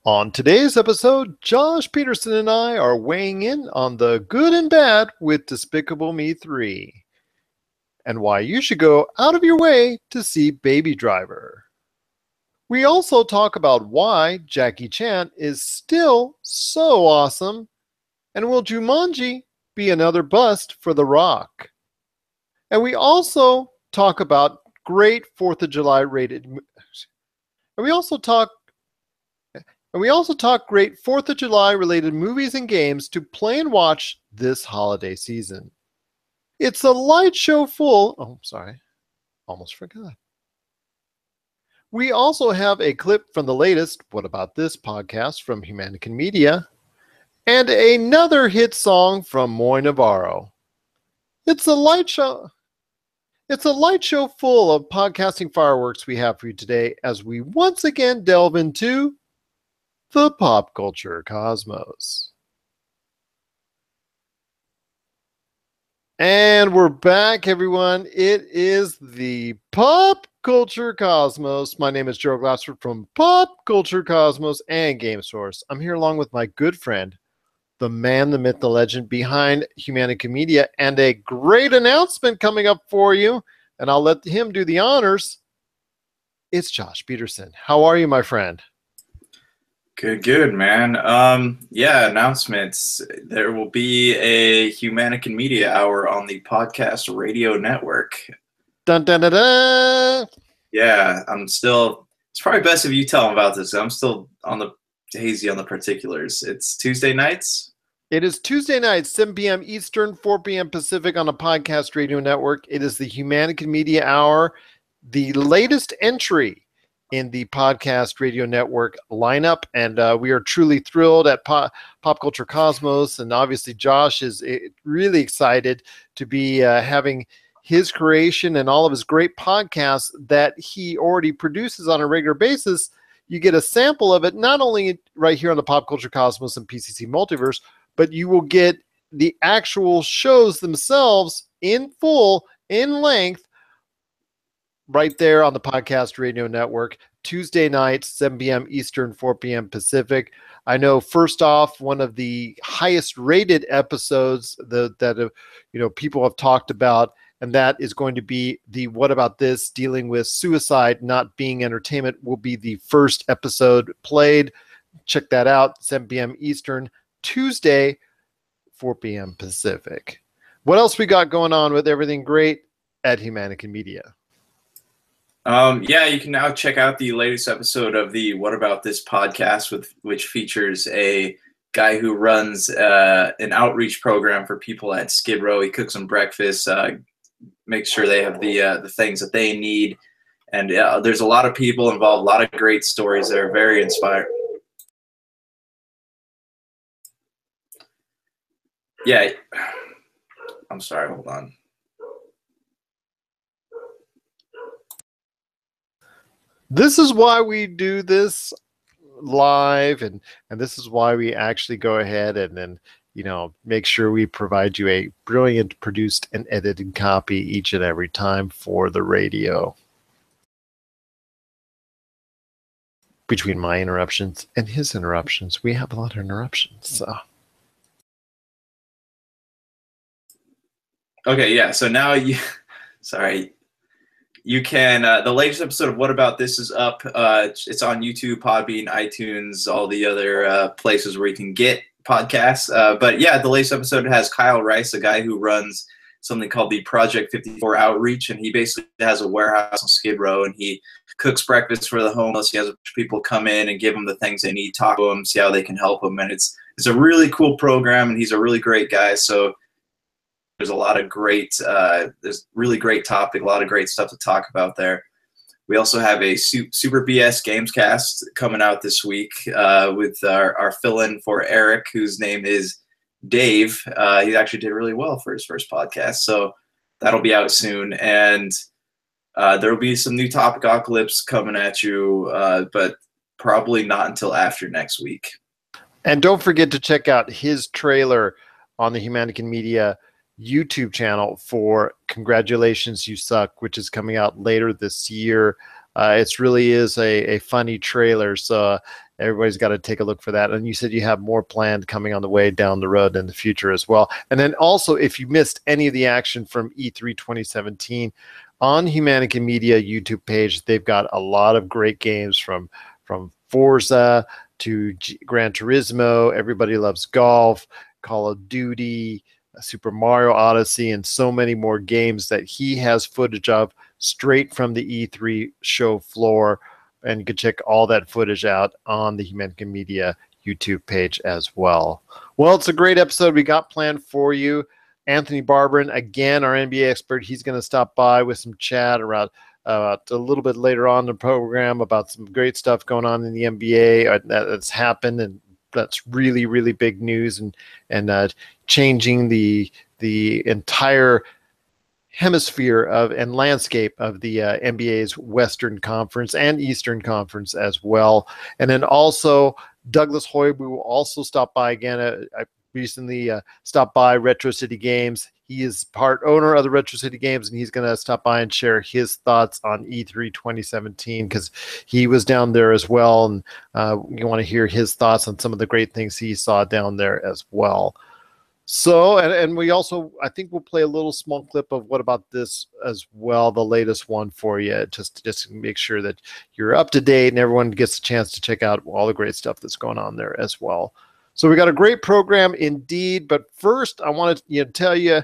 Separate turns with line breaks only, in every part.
On today's episode, Josh Peterson and I are weighing in on the good and bad with Despicable Me 3, and why you should go out of your way to see Baby Driver. We also talk about why Jackie Chan is still so awesome, and will Jumanji be another bust for The Rock? And we also talk about great 4th of July rated, and we also talk great 4th of July related movies and games to play and watch this holiday season. It's a light show full, almost forgot. We also have a clip from the latest What About This podcast from Humanican Media, and another hit song from Moy Navarro. It's a light show full of podcasting fireworks we have for you today as we once again delve into the pop culture cosmos. And we're back, everyone. It is the pop culture cosmos. My name is Gerald Glassford from Pop Culture Cosmos and Game Source. I'm here along with my good friend, the man, the myth, the legend behind Humanica Media, and a great announcement coming up for you. And I'll let him do the honors. It's Josh Peterson. How are you, my friend?
Good, man. Announcements. There will be a Humanican Media Hour on the Podcast Radio Network.
Dun, dun, dun, dun.
Yeah, it's probably best if you tell them about this. I'm still hazy on the particulars. It's Tuesday nights?
It is Tuesday nights, 7 p.m. Eastern, 4 p.m. Pacific on the Podcast Radio Network. It is the Humanican Media Hour, the latest entry in the Podcast Radio Network lineup, and we are truly thrilled at Pop Culture Cosmos, and obviously Josh is really excited to be having his creation and all of his great podcasts that he already produces on a regular basis. You get a sample of it, not only right here on the Pop Culture Cosmos and PCC Multiverse, but you will get the actual shows themselves in full, in length, right there on the Podcast Radio Network, Tuesday nights, 7 p.m. Eastern, 4 p.m. Pacific. I know, first off, one of the highest rated episodes that people have talked about, and that is going to be the What About This, dealing with suicide not being entertainment, will be the first episode played. Check that out, 7 p.m. Eastern, Tuesday, 4 p.m. Pacific. What else we got going on with everything great at Humanican Media?
You can now check out the latest episode of the What About This podcast, which features a guy who runs an outreach program for people at Skid Row. He cooks them breakfast, makes sure they have the things that they need. And there's a lot of people involved, a lot of great stories that are very inspiring. Yeah, I'm sorry, hold on.
This is why we do this live, and this is why we actually go ahead and then make sure we provide you a brilliant produced and edited copy each and every time for the radio. Between my interruptions and his interruptions, we have a lot of interruptions. So.
Okay, yeah. So now you can, the latest episode of What About This is up. It's on YouTube, Podbean, iTunes, all the other places where you can get podcasts. But yeah, the latest episode has Kyle Rice, a guy who runs something called the Project 54 Outreach, and he basically has a warehouse on Skid Row, and he cooks breakfast for the homeless. He has people come in and give them the things they need, talk to them, see how they can help them, and it's a really cool program, and he's a really great guy. So there's a lot of great, there's really great topic, a lot of great stuff to talk about there. We also have a Super BS Gamescast coming out this week with our fill-in for Eric, whose name is Dave. He actually did really well for his first podcast, so that'll be out soon. And there will be some new Topicocalypse coming at you, but probably not until after next week.
And don't forget to check out his trailer on the Humanican Media YouTube channel for Congratulations You Suck, which is coming out later this year. It really is a funny trailer, so everybody's got to take a look for that. And you said you have more planned coming on the way down the road in the future as well. And then also, if you missed any of the action from E3 2017, on Humanica Media YouTube page, they've got a lot of great games from Forza to Gran Turismo, Everybody Loves Golf, Call of Duty, Super Mario Odyssey, and so many more games that he has footage of straight from the E3 show floor. And you can check all that footage out on the Humanica Media YouTube page as well. Well, it's a great episode we got planned for you. Anthony Barberin, again, our NBA expert, he's going to stop by with some chat around a little bit later on in the program about some great stuff going on in the NBA that's happened, and that's really, really big news and changing the entire hemisphere and landscape of the NBA's Western Conference and Eastern Conference as well. And then also Douglas Hoy, we will also stop by again. I recently stopped by Retro City Games. He is part owner of the Retro City Games, and he's going to stop by and share his thoughts on E3 2017 because he was down there as well, and you want to hear his thoughts on some of the great things he saw down there as well. So, and we also, I think we'll play a little small clip of What About This as well, the latest one for you, just to make sure that you're up to date and everyone gets a chance to check out all the great stuff that's going on there as well. So we got a great program indeed, but first I want to tell you,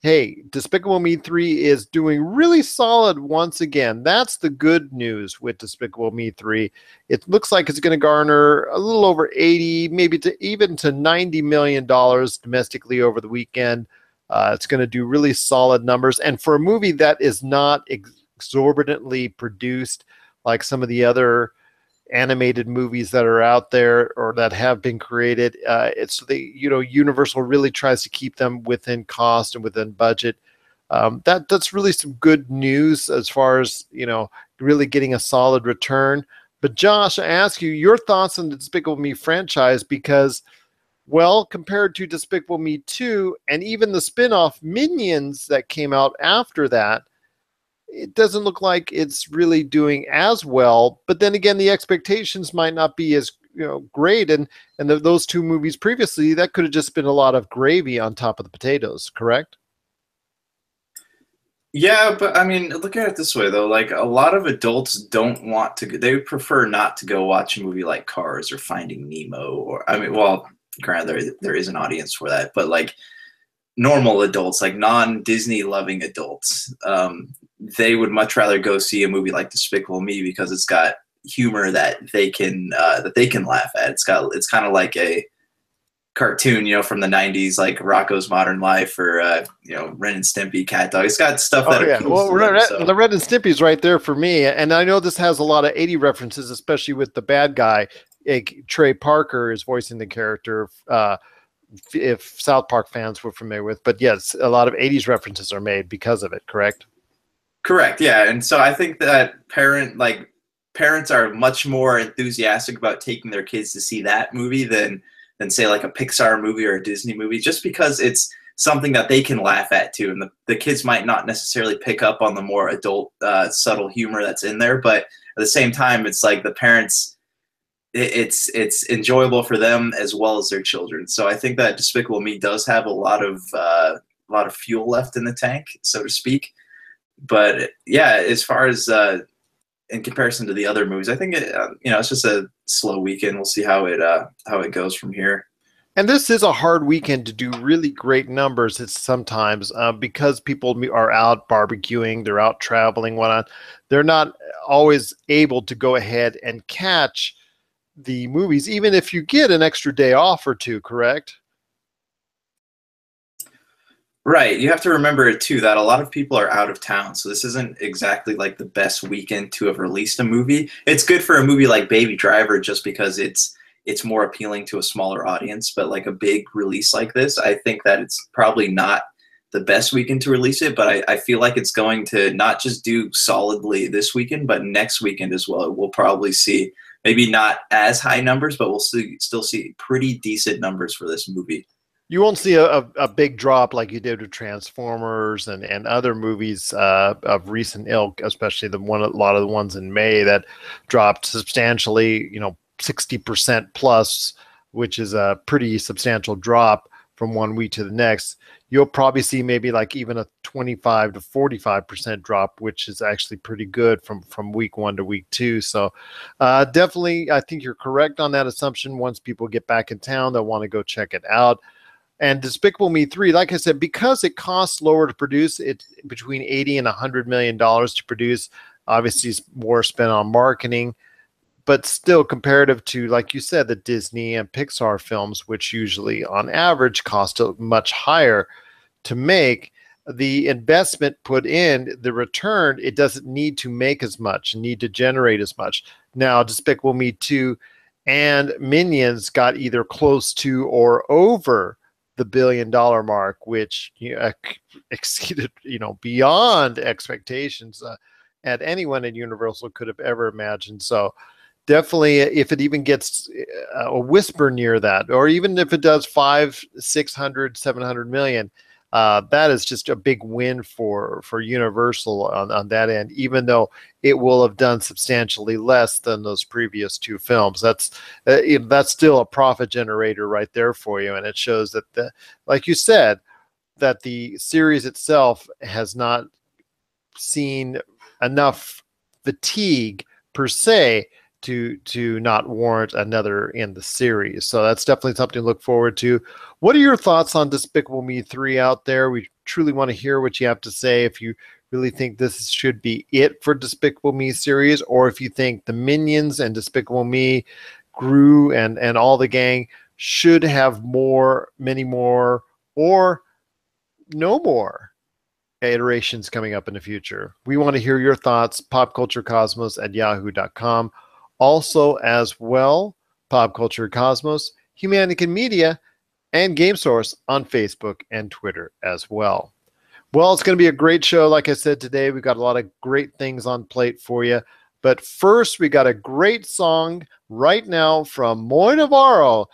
hey, Despicable Me 3 is doing really solid once again. That's the good news with Despicable Me 3. It looks like it's going to garner a little over 80, maybe even to $90 million domestically over the weekend. It's going to do really solid numbers. And for a movie that is not exorbitantly produced like some of the other animated movies that are out there or that have been created, it's Universal really tries to keep them within cost and within budget. That's really some good news as far as really getting a solid return. But Josh, I ask you your thoughts on the Despicable Me franchise because, well, compared to Despicable Me 2 and even the spin-off Minions that came out after that, it doesn't look like it's really doing as well. But then again, the expectations might not be as great. And those two movies previously, that could have just been a lot of gravy on top of the potatoes, correct?
Yeah, but I mean, look at it this way though. Like a lot of adults don't want to. They prefer not to go watch a movie like Cars or Finding Nemo. Or I mean, well, granted, there is an audience for that, but like normal adults, like non-Disney loving adults, they would much rather go see a movie like Despicable Me because it's got humor that they can laugh at. It's kind of like a cartoon, from the 90s, like Rocko's Modern Life or Ren and Stimpy, Cat Dog. It's got stuff that appeals to them,
the Ren and Stimpy's right there for me. And I know this has a lot of 80 references, especially with the bad guy. Trey Parker is voicing the character. If South Park fans were familiar with, but yes, a lot of 80s references are made because of it, correct?
Correct, yeah. And so I think that parents are much more enthusiastic about taking their kids to see that movie than say like a Pixar movie or a Disney movie, just because it's something that they can laugh at too. And the kids might not necessarily pick up on the more adult, subtle humor that's in there, but at the same time, it's like the parents, it's enjoyable for them as well as their children. So I think that Despicable Me does have a lot of fuel left in the tank, so to speak. But yeah, as far as in comparison to the other movies, I think it's just a slow weekend. We'll see how it goes from here.
And this is a hard weekend to do really great numbers. It's sometimes because people are out barbecuing, they're out traveling, whatnot. They're not always able to go ahead and catch the movies, even if you get an extra day off or two, correct?
Right. You have to remember too that a lot of people are out of town, so this isn't exactly like the best weekend to have released a movie. It's good for a movie like Baby Driver just because it's more appealing to a smaller audience, but like a big release like this, I think that it's probably not the best weekend to release it, but I feel like it's going to not just do solidly this weekend, but next weekend as well. We'll probably see maybe not as high numbers, but we'll still see pretty decent numbers for this movie.
You won't see a big drop like you did with Transformers and other movies of recent ilk, especially a lot of the ones in May that dropped substantially, 60% plus, which is a pretty substantial drop from one week to the next. You'll probably see maybe like even a 25 to 45% drop, which is actually pretty good from week 1 to week 2. So definitely, I think you're correct on that assumption. Once people get back in town, they'll want to go check it out. And Despicable Me 3, like I said, because it costs lower to produce, it between $80 and $100 million to produce. Obviously, it's more spent on marketing, but still comparative to, like you said, the Disney and Pixar films, which usually on average cost much higher to make, the investment put in, the return, it doesn't need to make as much, need to generate as much. Now, Despicable Me 2 and Minions got either close to or over the $1 billion mark, which exceeded, beyond expectations at anyone at Universal could have ever imagined. So definitely, if it even gets a whisper near that, or even if it does 500, 600, 700 million, that is just a big win for Universal on that end, even though it will have done substantially less than those previous two films. That's still a profit generator right there for you, and it shows that like you said, that the series itself has not seen enough fatigue per se to not warrant another in the series. So that's definitely something to look forward to. What are your thoughts on Despicable Me 3 out there? We truly want to hear what you have to say, if you really think this should be it for Despicable Me series, or if you think the Minions and Despicable Me, Gru, and all the gang should have many more, or no more iterations coming up in the future. We want to hear your thoughts. popculturecosmos@yahoo.com. Also, as well, Pop Culture Cosmos, Humanity Media, and Game Source on Facebook and Twitter as well. Well, it's going to be a great show. Like I said today, we've got a lot of great things on plate for you. But first, we got a great song right now from Moy Navarro.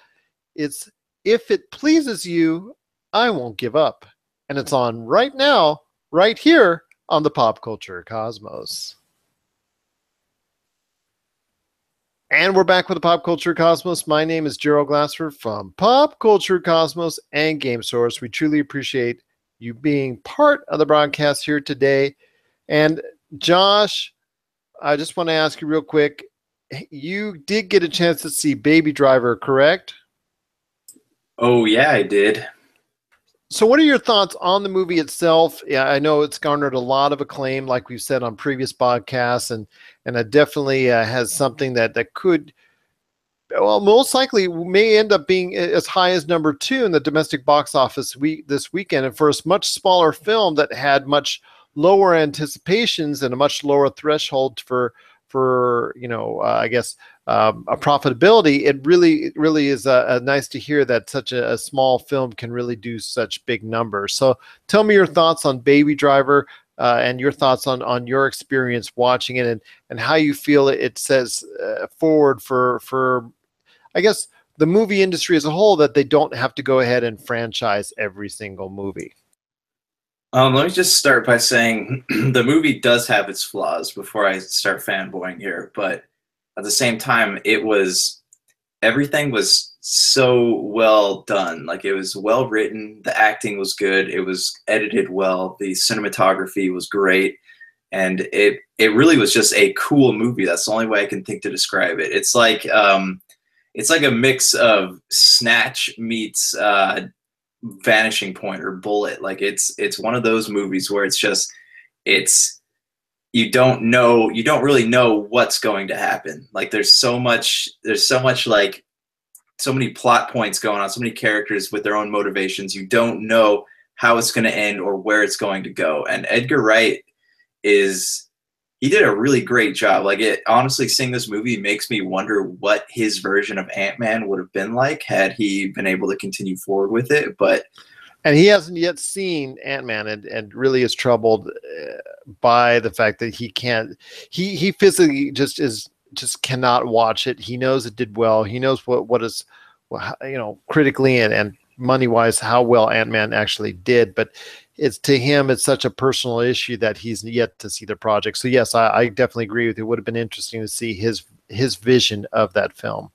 It's If It Pleases You, I Won't Give Up. And it's on right now, right here on the Pop Culture Cosmos. And we're back with the Pop Culture Cosmos. My name is Gerald Glassford from Pop Culture Cosmos and Game Source. We truly appreciate you being part of the broadcast here today. And Josh, I just want to ask you real quick. You did get a chance to see Baby Driver, correct?
Oh, yeah, I did.
So what are your thoughts on the movie itself? Yeah, I know it's garnered a lot of acclaim, like we've said on previous podcasts, and it definitely has something that could, well, most likely may end up being as high as number 2 in the domestic box office this weekend. And for a much smaller film that had much lower anticipations and a much lower threshold for I guess a profitability, it really is nice to hear that such a small film can really do such big numbers. So tell me your thoughts on Baby Driver, and your thoughts on your experience watching it, and how you feel it says forward for I guess the movie industry as a whole, that they don't have to go ahead and franchise every single movie.
Let me just start by saying the movie does have its flaws before I start fanboying here, but at the same time, everything was so well done. Like, it was well written, the acting was good, it was edited well, the cinematography was great, and it really was just a cool movie. That's the only way I can think to describe it. It's like a mix of Snatch meets Vanishing Point or Bullet. Like, it's one of those movies where you don't really know what's going to happen. Like, there's so much like so many plot points going on, so many characters with their own motivations. You don't know how it's going to end or where it's going to go. And Edgar Wright he did a really great job. Like, honestly, seeing this movie makes me wonder what his version of Ant-Man would have been like had he been able to continue forward with it.
And he hasn't yet seen Ant-Man, and really is troubled by the fact that he can't. He physically just cannot watch it. He knows it did well. He knows what is, critically and money-wise how well Ant-Man actually did, but it's to him, it's such a personal issue that he's yet to see the project. So yes, I definitely agree with you. It would have been interesting to see his vision of that film.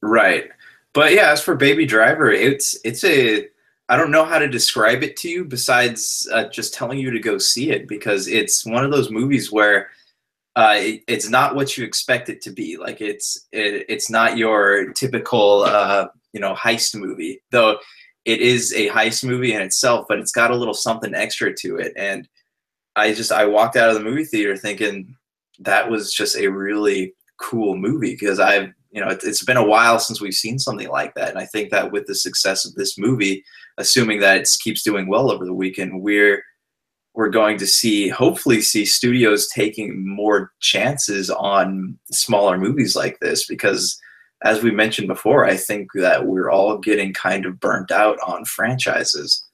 Right. But yeah, as for Baby Driver, it's a, I don't know how to describe it to you besides just telling you to go see it, because it's one of those movies where it's not what you expect it to be. Like it's not your typical heist movie, though it is a heist movie in itself, but it's got a little something extra to it. And I walked out of the movie theater thinking that was just a really cool movie, because it's been a while since we've seen something like that. And I think that with the success of this movie, assuming that it keeps doing well over the weekend, we're going to hopefully see studios taking more chances on smaller movies like this, because as we mentioned before, I think that we're all getting kind of burnt out on franchises.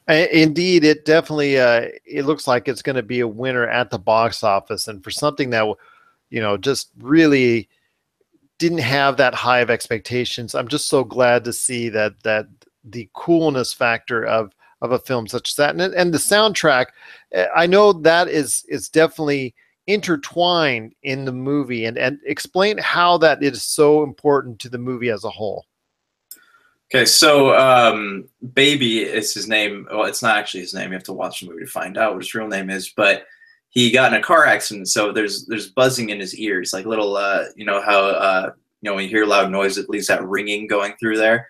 Indeed, it definitely it looks like it's going to be a winner at the box office, and for something that just really didn't have that high of expectations, I'm just so glad to see that the coolness factor of a film such as that, and the soundtrack, I know that is definitely intertwined in the movie, and explain how that is so important to the movie as a whole.
Okay, so Baby is his name. Well, it's not actually his name. You have to watch the movie to find out what his real name is. But he got in a car accident, so there's buzzing in his ears, like little, how when you hear loud noise, it leaves that ringing going through there.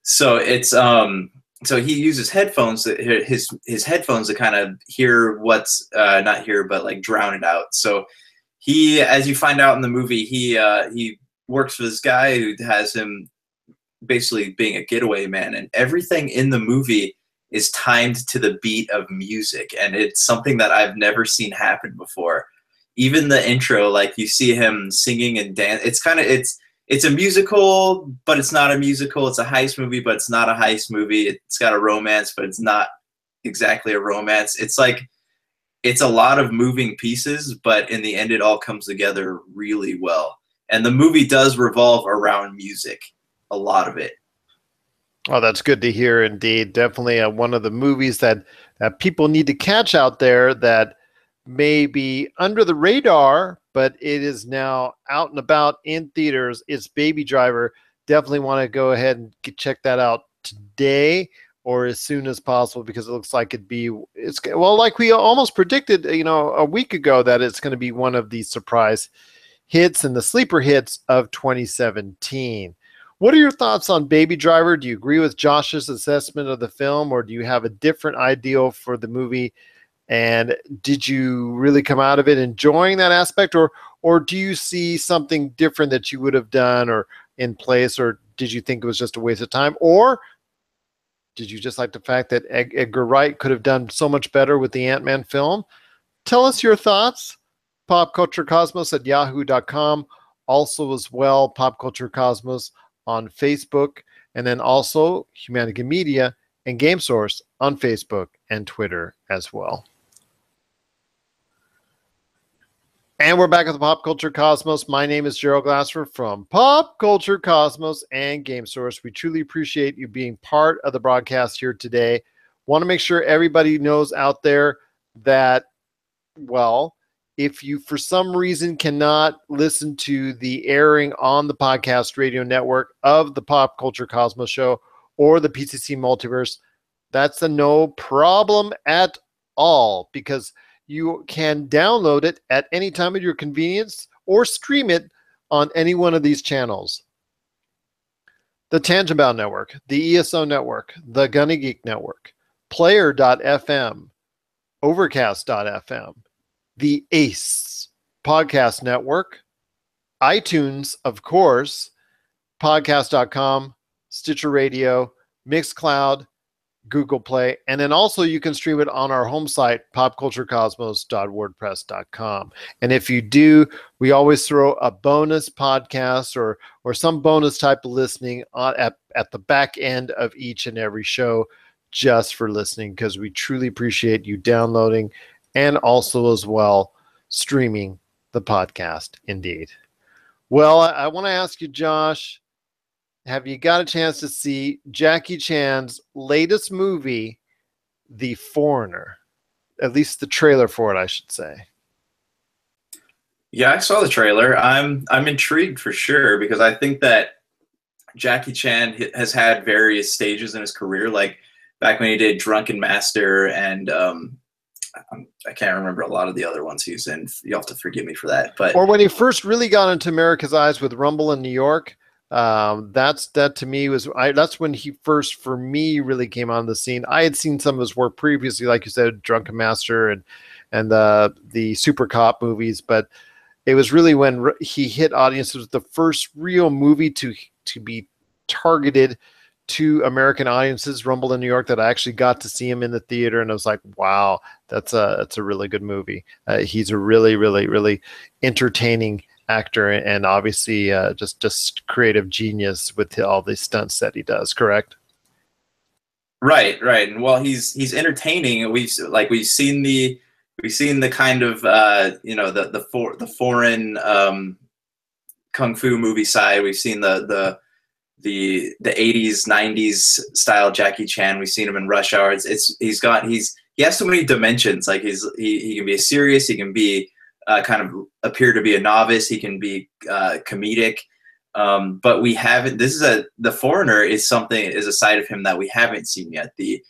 So it's so he uses headphones, his headphones, to kind of hear what's not hear, but like drown it out. So he, as you find out in the movie, he works for this guy who has him basically being a getaway man, and everything in the movie is timed to the beat of music, and it's something that I've never seen happen before. Even the intro, like you see him singing and dance, it's a musical, but it's not a musical. It's a heist movie, but it's not a heist movie. It's got a romance, but it's not exactly a romance. It's like, it's a lot of moving pieces, but in the end it all comes together really well. And the movie does revolve around music, a lot of it.
Oh, that's good to hear. Indeed, definitely one of the movies that people need to catch out there, that may be under the radar, but it is now out and about in theaters. It's Baby Driver. Definitely want to go ahead and check that out today or as soon as possible, because it looks like like we almost predicted, a week ago, that it's going to be one of the surprise hits and the sleeper hits of 2017. What are your thoughts on Baby Driver? Do you agree with Josh's assessment of the film, or do you have a different ideal for the movie? And did you really come out of it enjoying that aspect, or do you see something different that you would have done or in place, or did you think it was just a waste of time, or did you just like the fact that Edgar Wright could have done so much better with the Ant-Man film? Tell us your thoughts. popculturecosmos@yahoo.com. Also as well, Pop Culture Cosmos on Facebook, and then also Humanity Media and Game Source on Facebook and Twitter as well. And we're back at the Pop Culture Cosmos. My name is Gerald Glassford from Pop Culture Cosmos and Game Source. We truly appreciate you being part of the broadcast here today. Want to make sure everybody knows out there that, well, if you for some reason cannot listen to the airing on the podcast radio network of the Pop Culture Cosmos show or the PCC Multiverse, that's a no problem at all, because you can download it at any time at your convenience or stream it on any one of these channels. The Tangent Bound Network, the ESO Network, the Gunny Geek Network, Player.fm, Overcast.fm, the ACE Podcast Network, iTunes, of course, podcast.com, Stitcher Radio, Mixcloud, Google Play, and then also you can stream it on our home site, popculturecosmos.wordpress.com. And if you do, we always throw a bonus podcast or some bonus type of listening at the back end of each and every show, just for listening, because we truly appreciate you downloading and also as well streaming the podcast. Indeed. Well, I want to ask you, Josh, have you got a chance to see Jackie Chan's latest movie, The Foreigner? At least the trailer for it, I should say.
Yeah, I saw the trailer. I'm intrigued for sure because I think that Jackie Chan has had various stages in his career, like back when he did Drunken Master and I can't remember a lot of the other ones he's in. You'll have to forgive me for that. But
or when he first really got into America's Eyes with Rumble in New York, that to me that's when he first, for me, really came on the scene. I had seen some of his work previously, like you said, Drunken Master and the Super Cop movies, but it was really when he hit audiences. The first real movie to be targeted to American audiences, Rumble in New York, that I actually got to see him in the theater, and I was like, wow, that's a really good movie. He's a really, really, really entertaining actor, and obviously just creative genius with all the stunts that he does. Correct?
right. And well, he's entertaining. We've seen the kind of the foreign kung fu movie side. We've seen the 80s 90s style Jackie Chan. We've seen him in Rush Hour. He has so many dimensions. Like he can be serious, he can be kind of appear to be a novice, he can be comedic, but we haven't. The Foreigner is a side of him that we haven't seen yet, the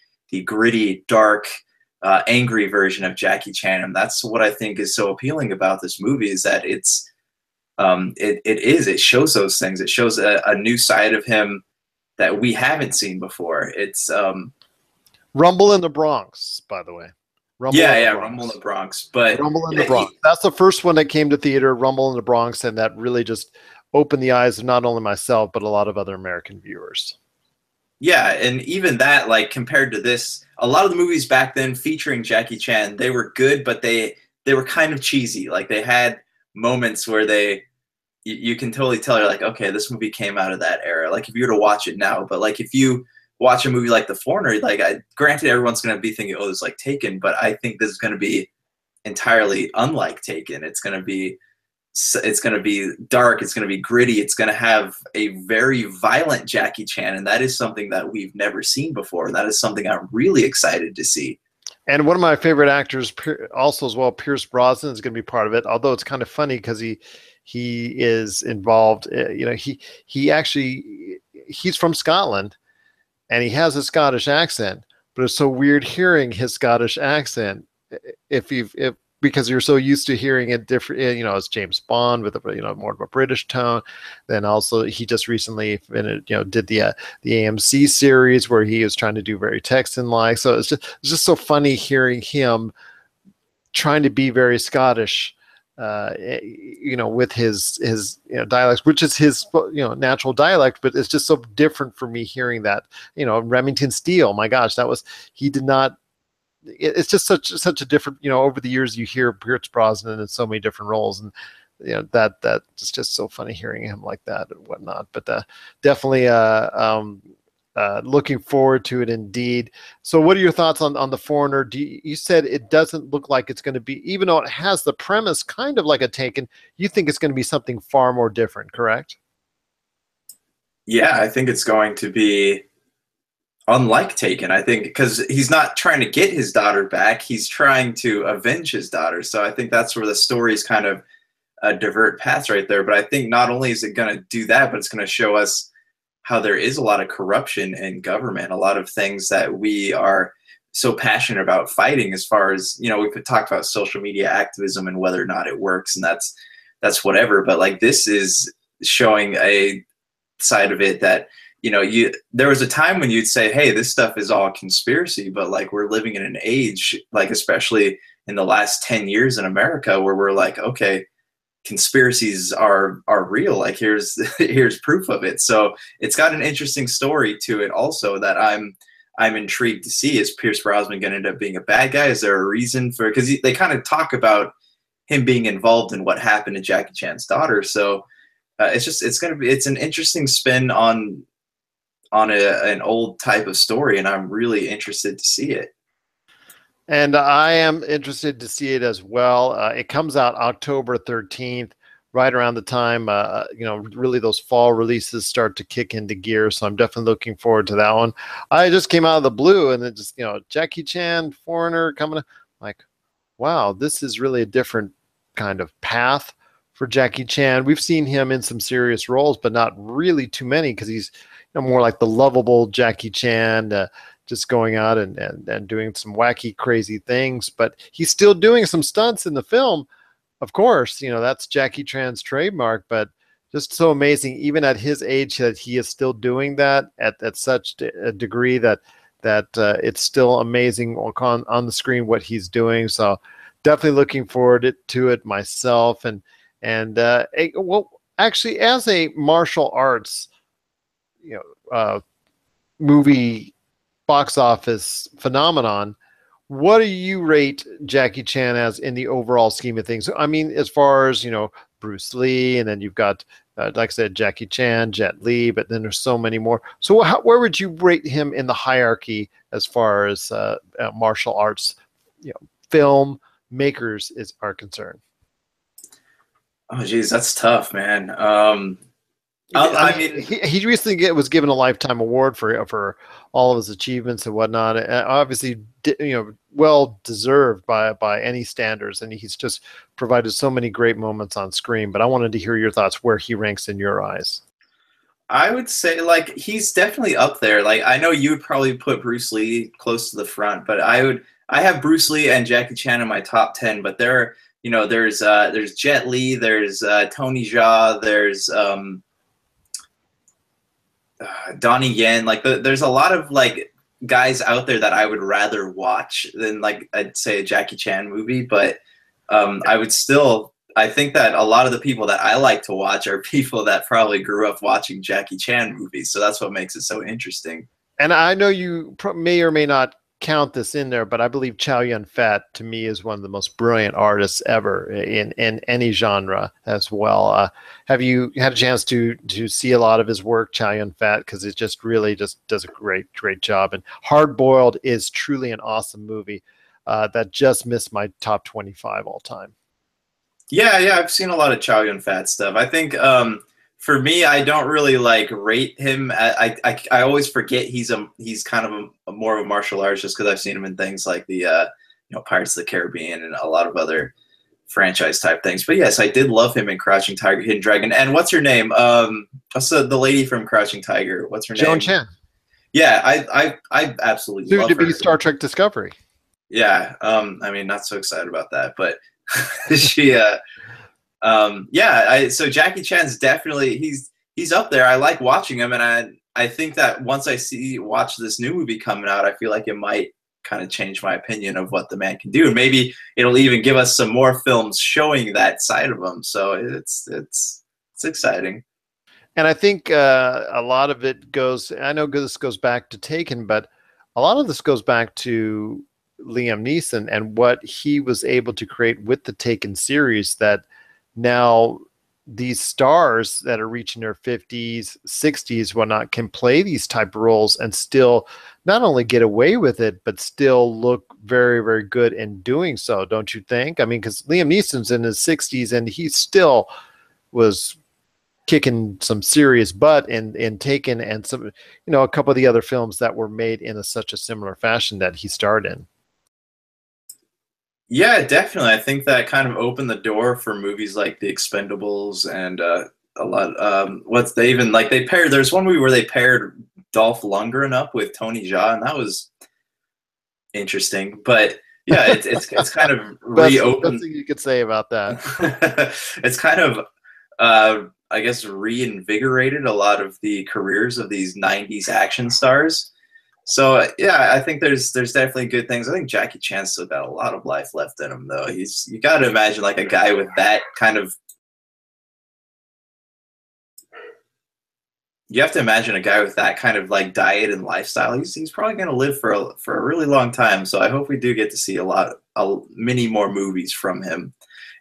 gritty, dark, angry version of Jackie Chan. And that's what I think is so appealing about this movie, is that it shows those things. It shows a new side of him that we haven't seen before. It's
Rumble in the Bronx, by the way.
Rumble in the Bronx. But
Rumble in the Bronx. That's the first one that came to theater, Rumble in the Bronx, and that really just opened the eyes of not only myself but a lot of other American viewers.
Yeah, and even that, like, compared to this, a lot of the movies back then featuring Jackie Chan, they were good, but they were kind of cheesy. Like, they had moments where you can totally tell, you're like, okay, this movie came out of that era. Like, if you were to watch it now, but like if you watch a movie like The Foreigner, like, granted, everyone's going to be thinking, oh, this is like Taken, but I think this is going to be entirely unlike Taken. It's going to be dark, it's going to be gritty, it's going to have a very violent Jackie Chan, and that is something that we've never seen before, and that is something I'm really excited to see.
And one of my favorite actors also as well, Pierce Brosnan, is going to be part of it, although it's kind of funny because he is involved. He's from Scotland, and he has a Scottish accent, but it's so weird hearing his Scottish accent because you're so used to hearing it different, as James Bond with more of a British tone. Then also he just recently did the AMC series where he is trying to do very Texan-like. So it's just so funny hearing him trying to be very Scottish, with his dialect, which is his natural dialect, but it's just so different for me hearing that. Remington Steele, my gosh, he did not. It's just such a different, over the years you hear Pierce Brosnan in so many different roles, and that it's just so funny hearing him like that and whatnot. But definitely looking forward to it indeed. So what are your thoughts on The Foreigner? You said it doesn't look like it's going to be, even though it has the premise kind of like a Taken, you think it's going to be something far more different, correct?
Yeah, I think it's going to be unlike Taken. I think because he's not trying to get his daughter back, he's trying to avenge his daughter. So I think that's where the stories kind of divert paths right there. But I think not only is it going to do that, but it's going to show us how there is a lot of corruption in government, a lot of things that we are so passionate about fighting, as far as, we've talked about social media activism and whether or not it works, and that's whatever. But like, this is showing a side of it that, there was a time when you'd say, hey, this stuff is all conspiracy, but like, we're living in an age, like especially in the last 10 years in America, where we're like, okay, conspiracies are real. Like, here's proof of it. So it's got an interesting story to it also that I'm intrigued to see. Is Pierce Brosnan going to end up being a bad guy? Is there a reason for, because they kind of talk about him being involved in what happened to Jackie Chan's daughter. So it's an interesting spin on an old type of story, and I'm really interested to see it.
And I am interested to see it as well. It comes out October 13th. right around the time, really those fall releases start to kick into gear. So I'm definitely looking forward to that one. I just came out of the blue and it just, Jackie Chan, Foreigner coming, like, wow, this is really a different kind of path for Jackie Chan. We've seen him in some serious roles, but not really too many because he's more like the lovable Jackie Chan, just going out and doing some wacky, crazy things. But he's still doing some stunts in the film. Of course, that's Jackie Chan's trademark, but just so amazing, even at his age, that he is still doing that at such a degree that it's still amazing on the screen what he's doing. So definitely looking forward to it myself. Well, actually, as a martial arts, movie box office phenomenon, what do you rate Jackie Chan as in the overall scheme of things? I mean, as far as, Bruce Lee, and then you've got, like I said, Jackie Chan, Jet Li, but then there's so many more. So where would you rate him in the hierarchy as far as martial arts, film makers are concerned?
Oh, geez, that's tough, man.
I mean, he recently was given a lifetime award for all of his achievements and whatnot. Obviously, well deserved by any standards, and he's just provided so many great moments on screen. But I wanted to hear your thoughts where he ranks in your eyes.
I would say like he's definitely up there. Like I know you would probably put Bruce Lee close to the front, but I have Bruce Lee and Jackie Chan in my top 10. But there's Jet Li, there's Tony Jaa, there's Donnie Yen. Like there's a lot of like guys out there that I would rather watch than like I'd say a Jackie Chan movie. But I think that a lot of the people that I like to watch are people that probably grew up watching Jackie Chan movies. So that's what makes it so interesting.
And I know you may or may not count this in there, but I believe Chow Yun-fat to me is one of the most brilliant artists ever in any genre as well. Have you had a chance to see a lot of his work, Chow Yun-fat? Because it just really just does a great job. And Hard Boiled is truly an awesome movie that just missed my top 25 all time.
Yeah, I've seen a lot of Chow Yun-fat stuff. I think for me, I don't really like rate him. I always forget he's kind of a more of a martial artist just because I've seen him in things like the Pirates of the Caribbean and a lot of other franchise type things. But yes, I did love him in Crouching Tiger, Hidden Dragon. And what's her name? What's the lady from Crouching Tiger? What's her name?
Joan Chen.
Yeah, I absolutely love her.
Soon to be Star Trek Discovery.
Yeah, I mean, not so excited about that, but she so Jackie Chan's definitely he's up there. I like watching him, and I think that once I watch this new movie coming out, I feel like it might kind of change my opinion of what the man can do, and maybe it'll even give us some more films showing that side of him. So it's exciting.
And I think a lot of it goes. I know this goes back to Taken, but a lot of this goes back to Liam Neeson and what he was able to create with the Taken series, that now these stars that are reaching their 50s, 60s, whatnot, can play these type of roles and still not only get away with it, but still look very, very good in doing so. Don't you think? I mean, because Liam Neeson's in his 60s and he still was kicking some serious butt in Taken and some, a couple of the other films that were made in such a similar fashion that he starred in.
Yeah, definitely. I think that kind of opened the door for movies like The Expendables and a lot. They paired. There's one movie where they paired Dolph Lundgren up with Tony Jaa, and that was interesting. But yeah, it's kind of reopened.
Best thing you could say about that.
It's kind of I guess reinvigorated a lot of the careers of these '90s action stars. So yeah, I think there's definitely good things. I think Jackie Chan's still got a lot of life left in him, though. You got to imagine like a guy with that kind of. You have to imagine a guy with that kind of like diet and lifestyle. He's probably going to live for a really long time. So I hope we do get to see many more movies from him.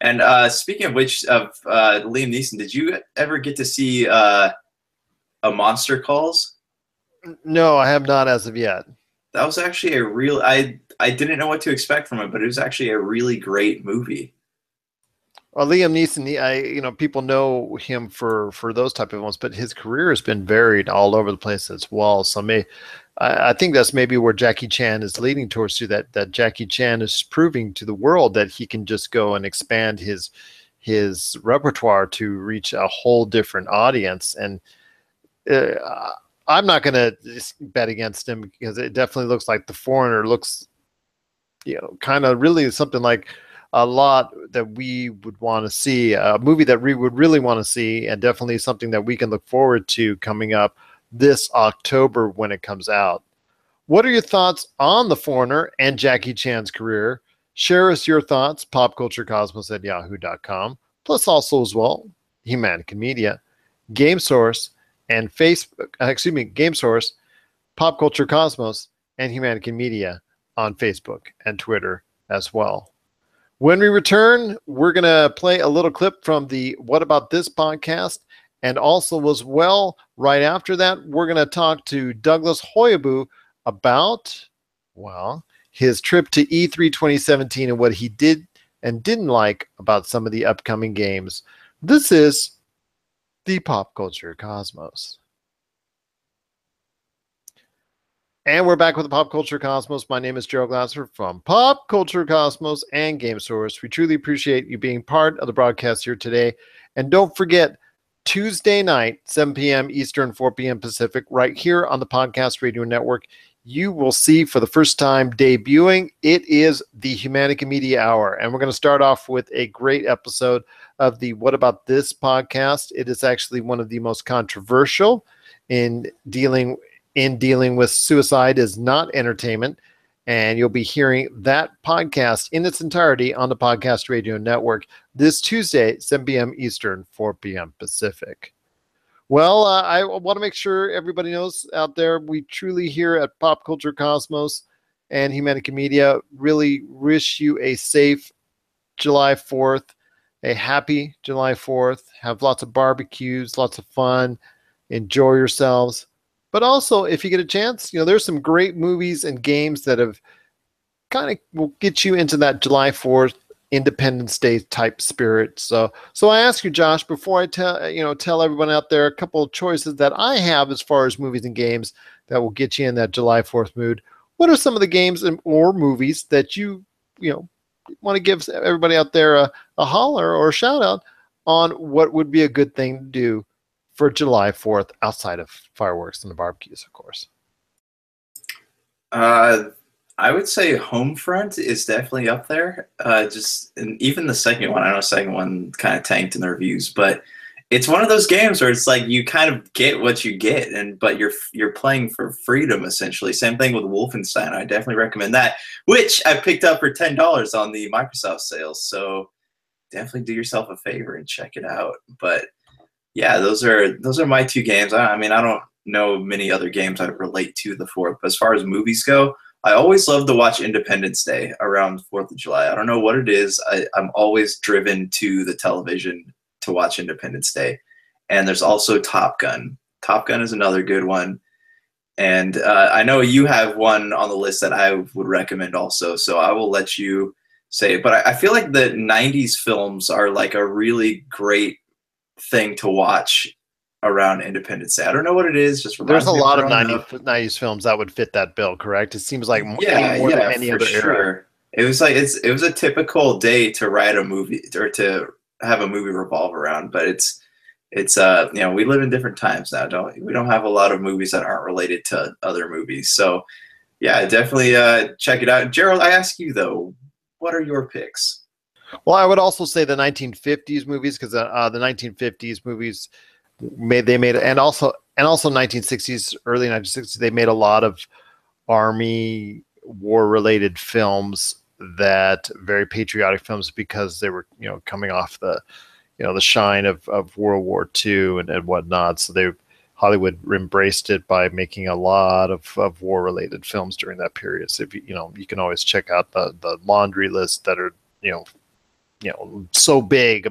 And speaking of which, of Liam Neeson, did you ever get to see A Monster Calls?
No, I have not as of yet.
That was actually I didn't know what to expect from it, but it was actually a really great movie.
Well, Liam Neeson, people know him for those type of ones, but his career has been varied all over the place as well. So I think that's maybe where Jackie Chan is leading towards, to that Jackie Chan is proving to the world that he can just go and expand his repertoire to reach a whole different audience. And I'm not going to bet against him, because it definitely looks like The Foreigner looks, kind of really something like a lot that we would want to see, a movie that we would really want to see, and definitely something that we can look forward to coming up this October when it comes out. What are your thoughts on The Foreigner and Jackie Chan's career? Share us your thoughts, popculturecosmos@yahoo.com, plus also as well, Humanican Media, Game Source, and Game Source, Pop Culture Cosmos, and Humanican Media on Facebook and Twitter as well. When we return, we're going to play a little clip from the What About This podcast. And also as well, right after that, we're going to talk to Douglas Hoyabu about, well, his trip to E3 2017 and what he did and didn't like about some of the upcoming games. This is the Pop Culture Cosmos. And we're back with the Pop Culture Cosmos. My name is Gerald Glasser from Pop Culture Cosmos and Game Source. We truly appreciate you being part of the broadcast here today. And don't forget, Tuesday night, 7 p.m. Eastern, 4 p.m. Pacific, right here on the Podcast Radio Network, you will see for the first time debuting, it is the Humanican Media Hour. And we're going to start off with a great episode of the What About This podcast. It is actually one of the most controversial in dealing with suicide is not entertainment. And you'll be hearing that podcast in its entirety on the Podcast Radio Network this Tuesday, 7 p.m. Eastern, 4 p.m. Pacific. Well, I want to make sure everybody knows out there, we truly here at Pop Culture Cosmos and Humanican Media really wish you a safe July 4th, a happy July 4th. Have lots of barbecues, lots of fun, enjoy yourselves. But also, if you get a chance, there's some great movies and games that have kind of will get you into that July 4th Independence Day type spirit. So I ask you, Josh, before I tell everyone out there a couple of choices that I have as far as movies and games that will get you in that July 4th mood. What are some of the games or movies that you want to give everybody out there a holler or a shout out on what would be a good thing to do for July 4th, outside of fireworks and the barbecues, of course?
I would say Homefront is definitely up there. And even the second one, I know the second one kind of tanked in the reviews, but it's one of those games where it's like you kind of get what you get, but you're playing for freedom essentially. Same thing with Wolfenstein. I definitely recommend that, which I picked up for $10 on the Microsoft sales. So definitely do yourself a favor and check it out. But yeah, those are my two games. I mean, I don't know many other games I relate to the 4th, but as far as movies go, I always love to watch Independence Day around 4th of July. I don't know what it is. I'm always driven to the television to watch Independence Day. And there's also Top Gun. Top Gun is another good one. And I know you have one on the list that I would recommend also, so I will let you say it. But I feel like the 90s films are like a really great thing to watch around Independence Day. I don't know what it is. Just
there's a lot of 90s films that would fit that bill, correct? It seems like more than any other era.
It was like it was a typical day to write a movie or to have a movie revolve around. But it's we live in different times now, we don't have a lot of movies that aren't related to other movies. So yeah, definitely check it out. Gerald, I ask you though, what are your picks?
Well, I would also say the 1950s movies, because the 1950s movies and also 1960s, early 1960s, they made a lot of Army war-related films, that very patriotic films, because they were coming off the shine of World War II and whatnot. So Hollywood embraced it by making a lot of war-related films during that period. So if you can always check out the laundry list that are so big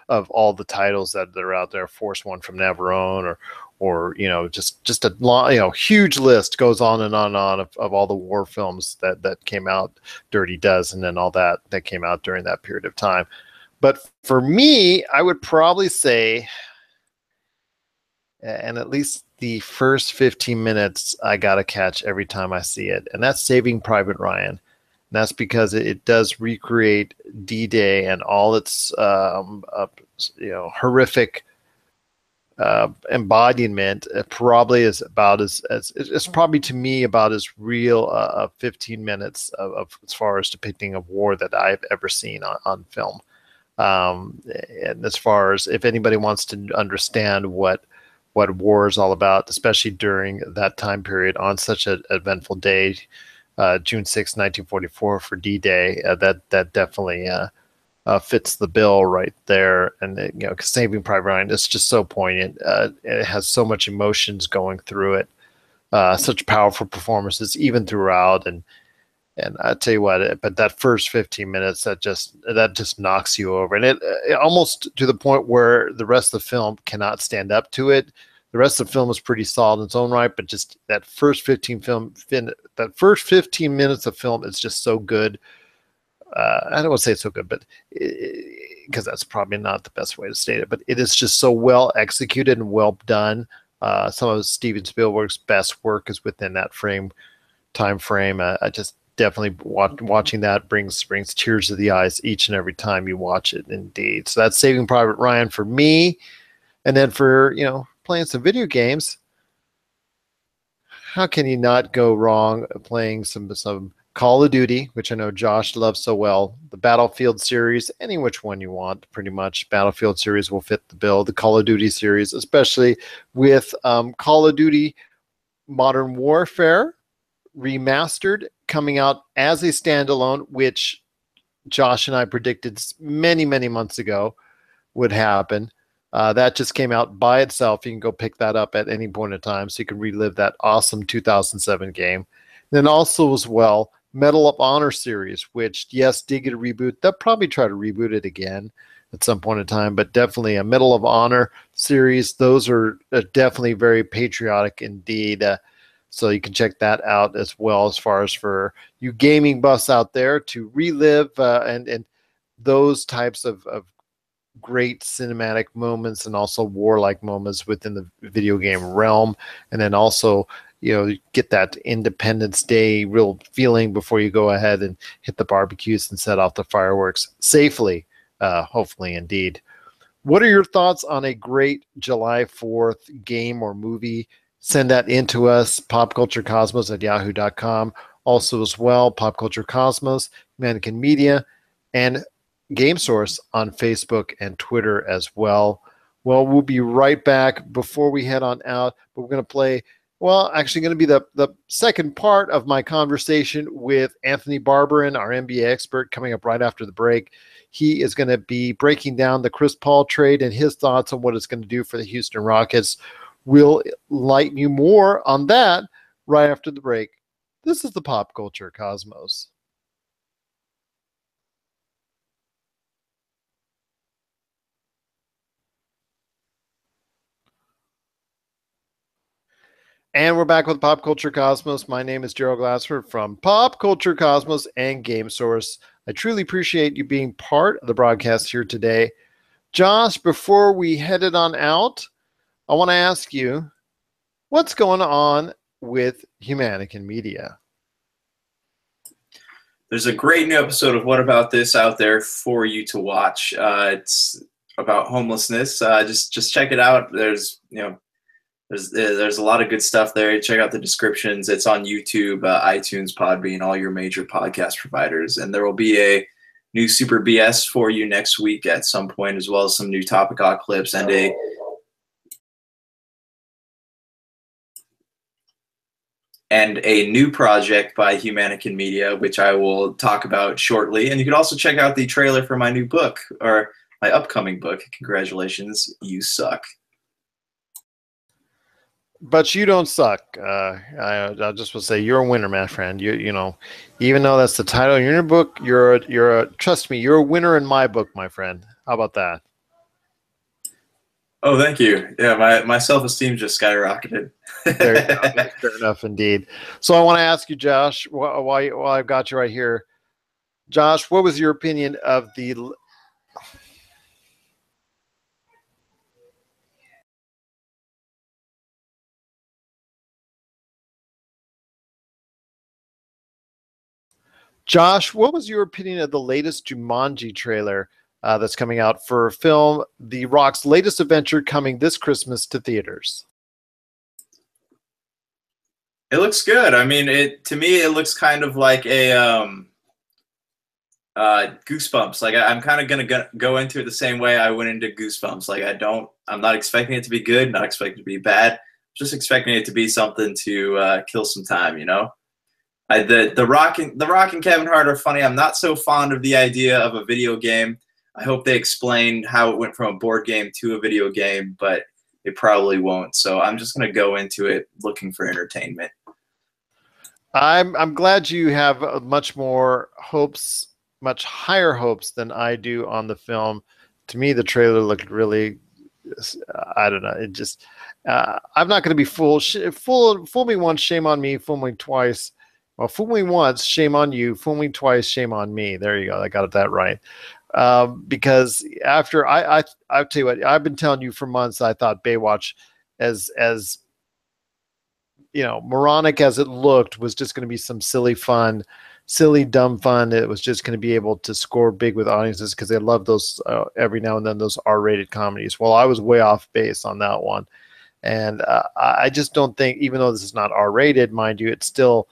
of all the titles that are out there. Force One from Navarone, or just a long, huge list goes on and on of all the war films that came out, Dirty Dozen and all that came out during that period of time. But for me, I would probably say, and at least the first 15 minutes, I got to catch every time I see it. And that's Saving Private Ryan. And that's because it does recreate D-Day and all its horrific embodiment. It probably is about as it's probably to me about as real 15 minutes of as far as depicting of war that I've ever seen on film. And as far as if anybody wants to understand what war is all about, especially during that time period on such an eventful day, June 6, 1944 for D-Day, that definitely fits the bill right there. And cause Saving Private Ryan is just so poignant. It has so much emotions going through it, such powerful performances even throughout. And I tell you what, but that first 15 minutes, that just knocks you over, and it almost to the point where the rest of the film cannot stand up to it. The rest of the film is pretty solid in its own right, but just that first 15 minutes of film is just so good. I don't want to say it's so good, but because that's probably not the best way to state it, but it is just so well executed and well done. Some of Steven Spielberg's best work is within that time frame. I just definitely watching that brings tears to the eyes each and every time you watch it. Indeed. So that's Saving Private Ryan for me. And then for, playing some video games, how can you not go wrong playing some Call of Duty, which I know Josh loves so well, the Battlefield series, any which one you want, pretty much. Battlefield series will fit the bill. The Call of Duty series, especially with Call of Duty Modern Warfare Remastered coming out as a standalone, which Josh and I predicted many, many months ago would happen. That just came out by itself. You can go pick that up at any point in time, so you can relive that awesome 2007 game. Then also as well, Medal of Honor series, which, yes, did get a reboot. They'll probably try to reboot it again at some point in time, but definitely a Medal of Honor series. Those are definitely very patriotic indeed. So you can check that out as well, as far as for you gaming buffs out there to relive and those types of great cinematic moments and also warlike moments within the video game realm. And then also, get that Independence Day real feeling before you go ahead and hit the barbecues and set off the fireworks safely, hopefully indeed. What are your thoughts on a great July 4th game or movie? Send that in to us, popculturecosmos@yahoo.com. Also as well, Pop Culture Cosmos, Mannequin Media, and Game Source on Facebook and Twitter as well. Well, we'll be right back before we head on out. But we're going to play, actually going to be the second part of my conversation with Anthony Barberin, our NBA expert, coming up right after the break. He is going to be breaking down the Chris Paul trade and his thoughts on what it's going to do for the Houston Rockets. We'll enlighten you more on that right after the break. This is the Pop Culture Cosmos. And we're back with Pop Culture Cosmos. My name is Gerald Glassford from Pop Culture Cosmos and Game Source. I truly appreciate you being part of the broadcast here today. Josh, before we headed on out, I want to ask you, what's going on with Humanican Media?
There's a great new episode of What About This out there for you to watch. It's about homelessness. Just check it out. There's a lot of good stuff there. Check out the descriptions. It's on YouTube, iTunes, Podbean, all your major podcast providers. And there will be a new Super BS for you next week at some point, as well as some new Topic clips and a new project by Humanican Media, which I will talk about shortly. And you can also check out the trailer for my new book, or my upcoming book. Congratulations, You Suck.
But you don't suck. I just will say you're a winner, my friend. You know, even though that's the title of your book, trust me, you're a winner in my book, my friend. How about that?
Oh, thank you. Yeah, my self-esteem just skyrocketed.
There you go. Fair enough, indeed. So I want to ask you, Josh, while I've got you right here, Josh, what was your opinion of the Josh, what was your opinion of the latest Jumanji trailer that's coming out for film The Rock's latest adventure coming this Christmas to theaters?
It looks good. I mean, to me it looks kind of like a Goosebumps. Like I'm kind of gonna go into it the same way I went into Goosebumps. Like I'm not expecting it to be good, not expecting it to be bad. Just expecting it to be something to kill some time, you know. The Rock and Kevin Hart are funny. I'm not so fond of the idea of a video game. I hope they explain how it went from a board game to a video game, but they probably won't. So I'm just gonna go into it looking for entertainment.
I'm glad you have much more hopes, much higher hopes than I do on the film. To me, the trailer looked really, I don't know. It just, I'm not going to be fooled. Fool me once, shame on me. Fool me twice. Well, fool me once, shame on you. Fool me twice, shame on me. There you go. I got that right. Because after I'll tell you what, I've been telling you for months, I thought Baywatch, as you know, moronic as it looked, was just going to be some silly, dumb fun. It was just going to be able to score big with audiences because they love those every now and then, those R-rated comedies. Well, I was way off base on that one. And I just don't think, even though this is not R-rated, mind you, it's still,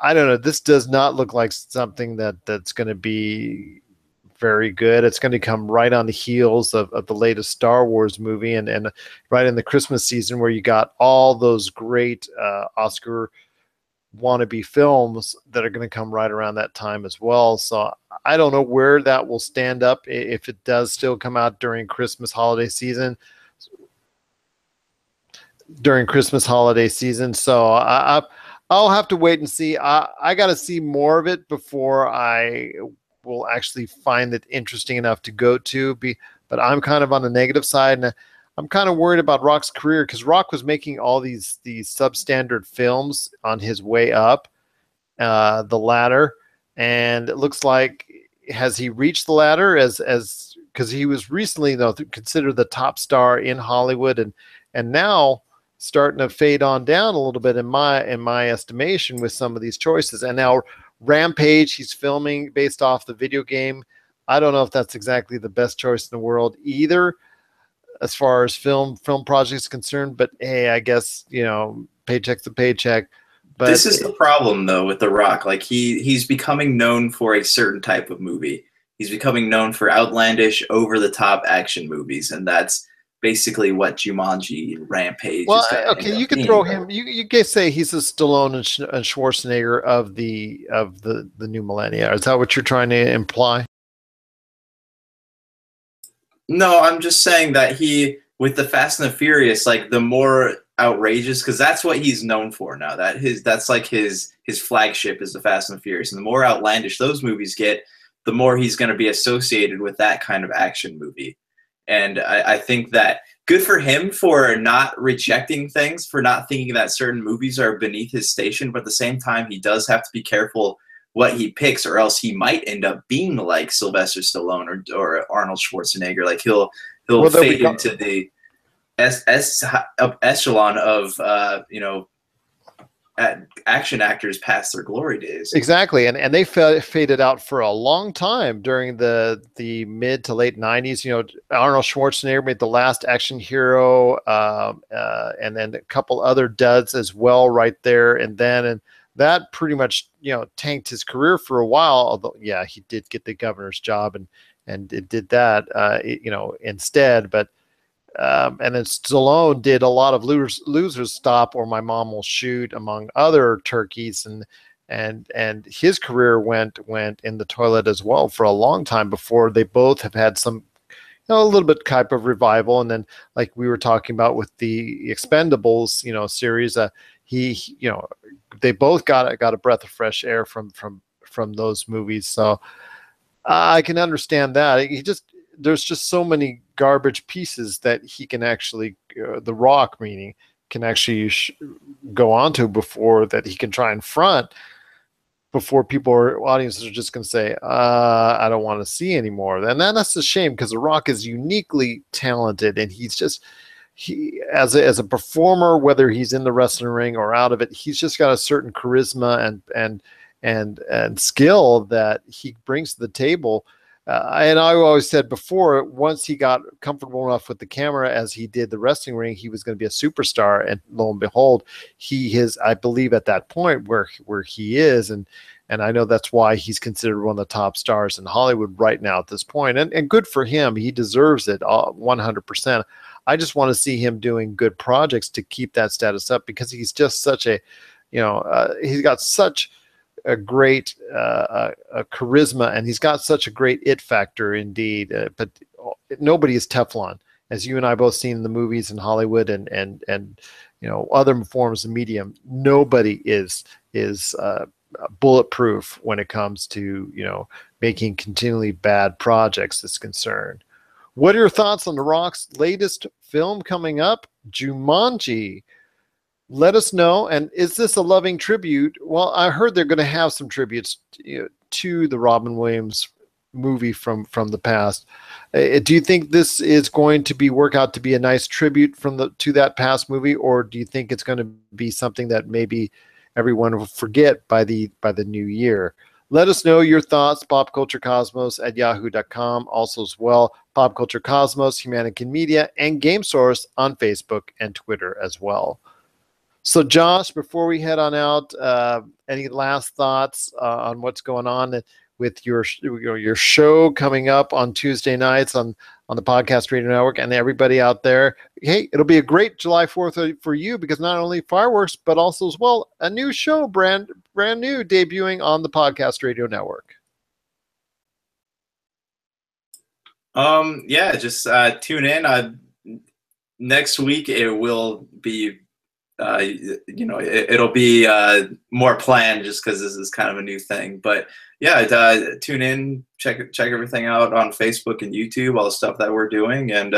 I don't know, this does not look like something that's going to be very good. It's going to come right on the heels of the latest Star Wars movie and right in the Christmas season where you got all those great Oscar wannabe films that are going to come right around that time as well. So I don't know where that will stand up if it does still come out during Christmas holiday season. So I'll have to wait and see. I got to see more of it before I will actually find it interesting enough to go to. But I'm kind of on the negative side, and I'm kind of worried about Rock's career because Rock was making all these substandard films on his way up the ladder, and it looks like, has he reached the ladder as because he was recently considered the top star in Hollywood, and now starting to fade on down a little bit in my estimation with some of these choices. And now Rampage, he's filming based off the video game. I don't know if that's exactly the best choice in the world either, as far as film projects concerned. But hey, I guess, you know, paycheck's a paycheck. But
this is the problem though with The Rock. Like he's becoming known for a certain type of movie. He's becoming known for outlandish, over the top action movies, and that's basically what Jumanji and Rampage is going to
okay, you could throw him. You can say he's a Stallone and Schwarzenegger of the new millennia. Is that what you're trying to imply?
No, I'm just saying that with the Fast and the Furious, like the more outrageous, because that's what he's known for now. That's like his flagship is the Fast and the Furious, and the more outlandish those movies get, the more he's going to be associated with that kind of action movie. And I think that good for him for not rejecting things, for not thinking that certain movies are beneath his station. But at the same time, he does have to be careful what he picks, or else he might end up being like Sylvester Stallone or Arnold Schwarzenegger. Like he'll fade into the echelon of action actors past their glory days.
Exactly, and they faded out for a long time during the mid to late 90s. You know, Arnold Schwarzenegger made The Last Action Hero, and then a couple other duds as well right there. And that pretty much, you know, tanked his career for a while. Although, yeah, he did get the governor's job and it did that, instead. But and then Stallone did a lot of Losers Stop or My Mom Will Shoot, among other turkeys, and his career went in the toilet as well for a long time before they both have had some, a little bit type of revival. And then, like we were talking about with the Expendables, series, they both got a breath of fresh air from those movies. So I can understand that. There's just so many garbage pieces that he can actually, The Rock meaning, can actually go on to before that he can try and front before audiences are just going to say, I don't want to see anymore. And that's a shame, because The Rock is uniquely talented, and he as a performer, whether he's in the wrestling ring or out of it, he's just got a certain charisma and skill that he brings to the table. And I always said before, once he got comfortable enough with the camera, as he did the wrestling ring, he was going to be a superstar. And lo and behold, he is, I believe, at that point where he is, and I know that's why he's considered one of the top stars in Hollywood right now at this point. And good for him; he deserves it 100%. I just want to see him doing good projects to keep that status up, because he's just such a, he's got such a great charisma, and he's got such a great it factor indeed. But nobody is Teflon, as you and I both seen in the movies in Hollywood and other forms of medium. Nobody is bulletproof when it comes to making continually bad projects is concerned. What are your thoughts on The Rock's latest film coming up, Jumanji? Let us know. And is this a loving tribute? Well, I heard they're going to have some tributes to the Robin Williams movie from the past. Do you think this is going to work out to be a nice tribute to that past movie, or do you think it's going to be something that maybe everyone will forget by the new year? Let us know your thoughts, popculturecosmos@yahoo.com. Also as well, Pop Culture Cosmos, Humanican Media, and Game Source on Facebook and Twitter as well. So, Josh, before we head on out, any last thoughts on what's going on with your show coming up on Tuesday nights on the Podcast Radio Network, and everybody out there? Hey, it'll be a great July 4th for you, because not only fireworks, but also as well a new show, brand new, debuting on the Podcast Radio Network.
Yeah, just tune in. Next week it will be. It'll be more planned, just because this is kind of a new thing. But yeah, tune in, check everything out on Facebook and YouTube, all the stuff that we're doing, and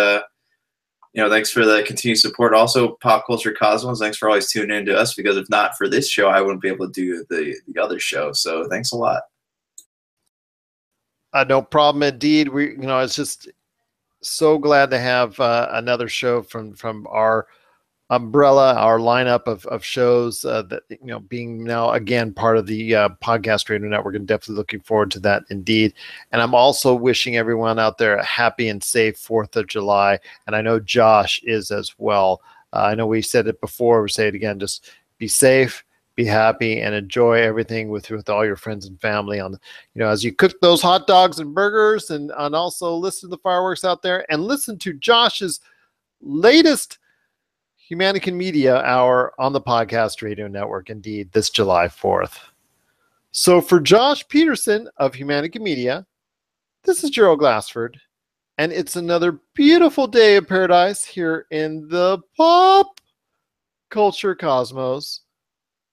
thanks for the continued support. Also, Pop Culture Cosmos, thanks for always tuning in to us, because if not for this show, I wouldn't be able to do the other show. So thanks a lot.
No problem indeed. It's just so glad to have another show from our umbrella, our lineup of shows that being now again part of the Podcast Radio Network, and definitely looking forward to that indeed. And I'm also wishing everyone out there a happy and safe 4th of July, and I know Josh is as well. I know we said it before, we say it again, just be safe, be happy, and enjoy everything with all your friends and family on as you cook those hot dogs and burgers, and also listen to the fireworks out there, and listen to Josh's latest Humanican Media Hour on the Podcast Radio Network, indeed, this July 4th. So for Josh Peterson of Humanican Media, this is Gerald Glassford, and it's another beautiful day of paradise here in the Pop Culture Cosmos.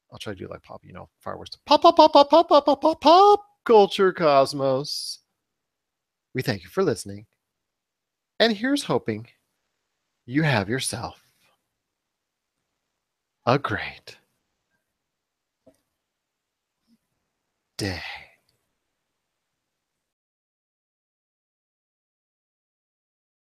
I'll try to do like pop, fireworks. Pop, pop, pop, pop, pop, pop, pop, pop, Pop Culture Cosmos. We thank you for listening, and here's hoping you have yourself a great day.